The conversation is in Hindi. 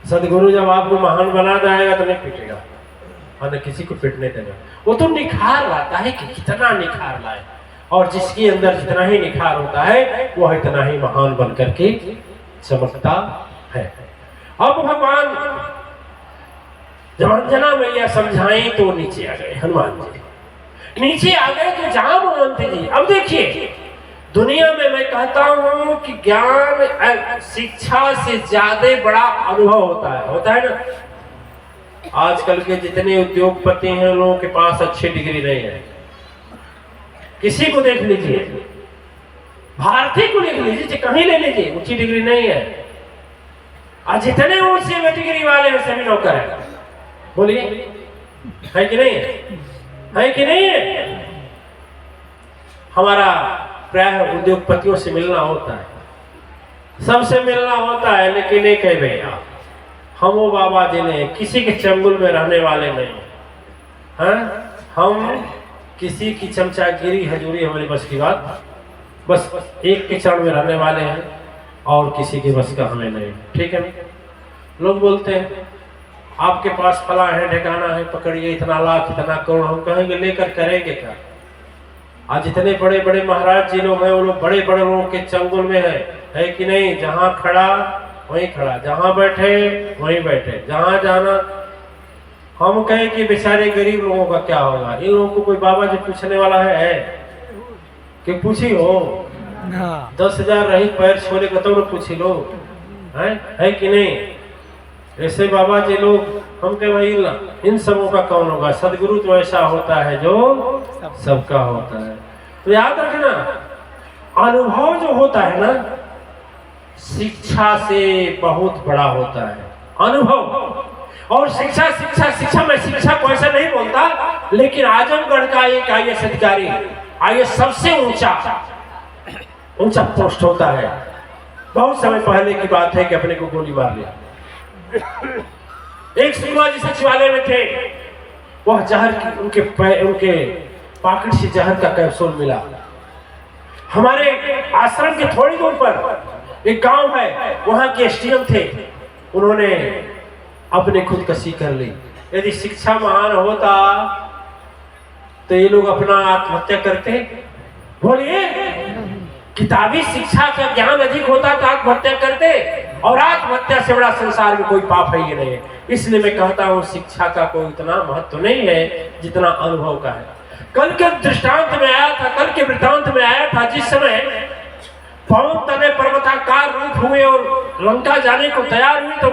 सदगुरु जब आपको महान बना जाएगा तो नहीं पीटेगा और न किसी को पिटने देगा। वो तो निखार लाता है कि कितना निखार लाए, और जिसके अंदर जितना ही निखार होता है वह इतना ही महान बन करके चमकता है। अब भगवान जब अंजना मैया समझाई तो नीचे आ गए, हनुमान जी नीचे आ गए तो जहां मानते जी। अब देखिए दुनिया में मैं कहता हूं कि ज्ञान शिक्षा से ज्यादा बड़ा अनुभव होता है ना। आजकल के जितने उद्योगपति हैं उन लोगों के पास अच्छी डिग्री नहीं है। किसी को देख लीजिए, भारतीय को देख लीजिए, कहीं ले लीजिए, ऊंची डिग्री नहीं है। और जितने ऊंचे डिग्री वाले हैं सभी नौकर है। बोलिए है कि नहीं है कि नहीं है? हमारा प्राय उद्योगपतियों से मिलना होता है, सबसे मिलना होता है, लेकिन एक है भैया हम वो बाबा जी ने किसी के चंगुल में रहने वाले नहीं हैं। हम किसी की चमचागिरी हजूरी हमारी बस की बात, बस एक के चरण में रहने वाले हैं और किसी के बस का हमें नहीं। ठीक है, लोग बोलते हैं आपके पास फला है ठिकाना है, पकड़िए इतना लाख इतना करोड़। हम कहेंगे लेकर करेंगे क्या? आज जितने बड़े बड़े महाराज जी लोग हैं वो लोग बड़े बड़े लोगों के चंगुल में है कि नहीं? जहां खड़ा वहीं खड़ा, जहां बैठे वहीं बैठे, जहां जाना। हम कहें कि बेचारे गरीब लोगों का क्या होगा? इन लोगों को कोई बाबा जी पूछने वाला है कि पूछी हो? 10,000 रही पैर छोले का तो पूछी लो, है कि नहीं? ऐसे बाबा जी लोग हम कहे भाई इन सबों का कौन होगा? सदगुरु तो ऐसा होता है जो सबका होता है। तो याद रखना अनुभव जो होता है ना शिक्षा से बहुत बड़ा होता है। अनुभव और शिक्षा शिक्षा शिक्षा मैं शिक्षा को ऐसा नहीं बोलता, लेकिन आजमगढ़ का एक IAS अधिकारी IAS सबसे ऊंचा पोस्ट होता है। बहुत समय पहले की बात है कि अपने को गोली मार लिया। एक शिवाजी सचिवालय में थे, वह जहर की उनके पॉकेट से जहर का कैप्सूल मिला। हमारे आश्रम के थोड़ी दूर पर एक गांव है, वहां के SDM थे, उन्होंने अपने खुदकशी कर ली। यदि शिक्षा महान होता तो ये लोग अपना आत्महत्या करते? बोलिए, किताबी शिक्षा का ज्ञान अधिक होता तो आत्महत्या करते, और आत्महत्या से बड़ा संसार में कोई पाप है ये नहीं है। इसलिए मैं कहता हूँ शिक्षा का कोई इतना महत्व नहीं है जितना अनुभव का है। कल के दृष्टांत में आया था, कल के वृत्तांत में आया था, जिस समय पवन तने पर्वताकार रूप हुए और लंका जाने को तैयार हुई तो